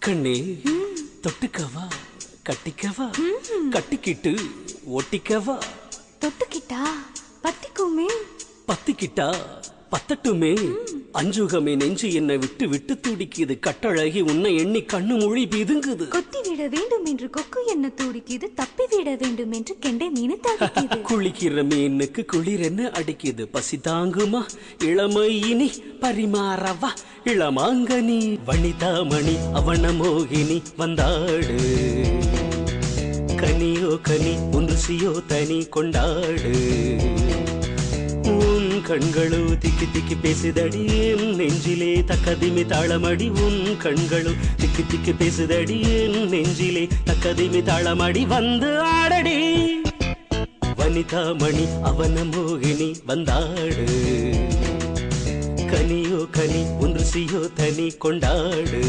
கண்ணே தொட்டுக்கவா கட்டிக்கவா கட்டிக்கிட்டு ஒட்டிக்கவா தொட்டுக்கிட்டா பத்திக்குமே பத்திக்கிட்டா பத்தட்டுமே அஞ்சுகமே நெஞ்சு என்னை விட்டு விட்டு துடிக்குது கட்டழகி உன்னை எண்ணி கண்ணு மொழி பிதுங்குது கொத்தி விட வேண்டும் என்று கொக்கு என்ன துடிக்குது தப்பி விட வேண்டும் என்று கெண்டை மீன் தவிக்குது குளிக்கிற மீனுக்கு குளிர் என்ன அடிக்குது பசி தாங்குமா இளமை இனி பரிமாறவா இளமாங்கனி வனிதாமணி அவன மோகினி வந்தாடு கனியோ கனி ஒன்று சியோ தனி கொண்டாடு உன் கண்களோ திக்கி திக்கி பேசுதடி என் நெஞ்சிலே தக்கதிமி தாளமடி உன் கண்களோ திக்கி திக்கி பேசுதடி என் நெஞ்சிலே தக்கதிமி தாளமடி வந்து ஆடடி வனிதாமணி அவன மோகினி வந்தாடு கனியோ கனி ஒன்று சியோ தனி கொண்டாடு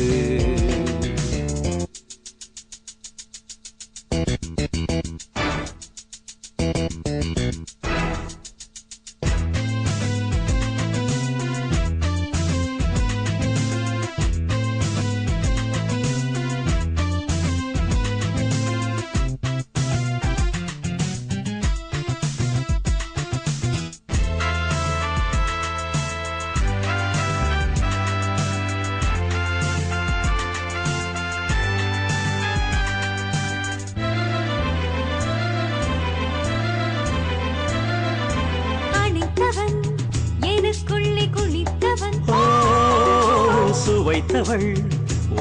சுவைத்தவள்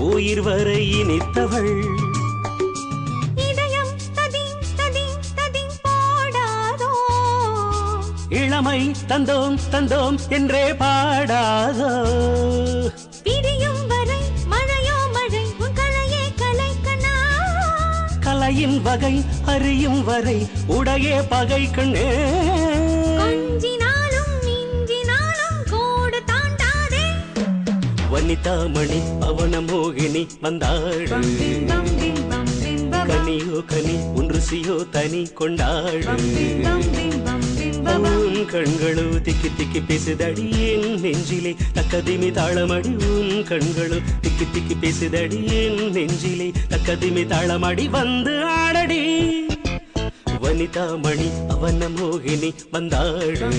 உயிர் வரை இனித்தவள் இதயம் ததிம் ததிம் ததிம் பாடாதோ இளமை தந்தோம் தந்தோம் என்றே பாடாதோ பிரியும் வரை மழையோ மழை உன் கலையே கலை கண்ணா கலையின் வகை அறியும் வரை உடையே பகை கண்ணே வனிதாமணி அவன மோகினி வந்தாடு கனியோ கனி ஒன்று சியோ தனி கொண்டாடு உன் கண்களோ திக்கி திக்கி பேசுதடி என் நெஞ்சிலே தக்கதிமி தாளமடி உன் கண்களோ திக்கி திக்கி பேசுதடி என் நெஞ்சிலே தக்கதிமி தாளமடி வந்து ஆடடி வனிதாமணி அவன மோகினி வந்தாடு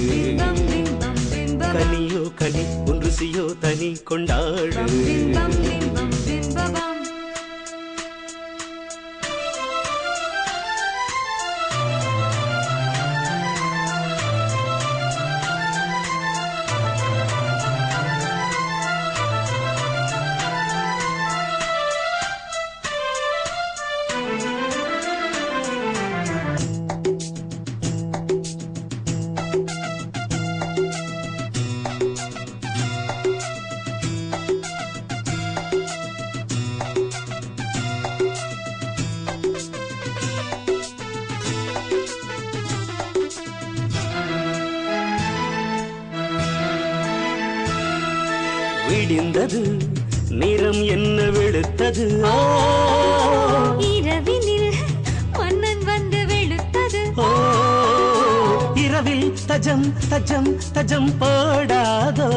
கனியோ கனி ஒன்று சியோ தனி கொண்டாடு விடிந்தது நிறம் என்ன வெளுத்தது இரவினில் மன்னன் வந்து வெளுத்தது இரவில் தஜம் தஜம் தஜம் போடாதோ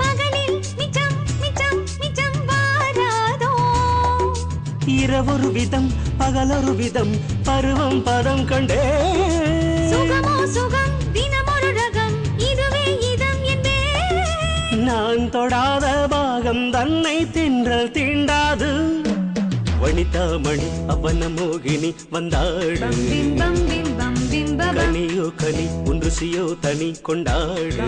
பகலில் மிச்சம் மிச்சம் மிச்சம் வாராதோ இரவொரு விதம் பகலொரு விதம் பருவம் பதம் கண்டே சுகமோ சுகம் தினமொரு ரகம் இதுவே இதம் என்பே நான் தொடாத பாகம் தன்னை தின்றல் தீண்டாது வனிதாமணி அவன மோகினி வந்தாடு கனியோ கனி ஒன்று சியோ தனி கொண்டாடு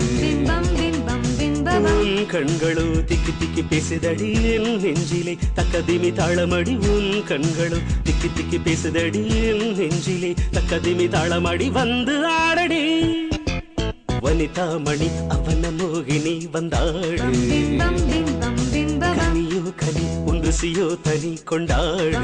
உன் கண்களோ திக்கி திக்கி பேசுதடி என் நெஞ்சிலே தக்கதிமி தாளமடி உன் கண்களோ திக்கி திக்கி பேசுதடி என் நெஞ்சிலே தக்கதிமி தாளமடி வந்து ஆடடி வனிதாமணி அவன மோகினி வந்தாடு கனியோ கனி ஒன்று சியோ தனி கொண்டாடு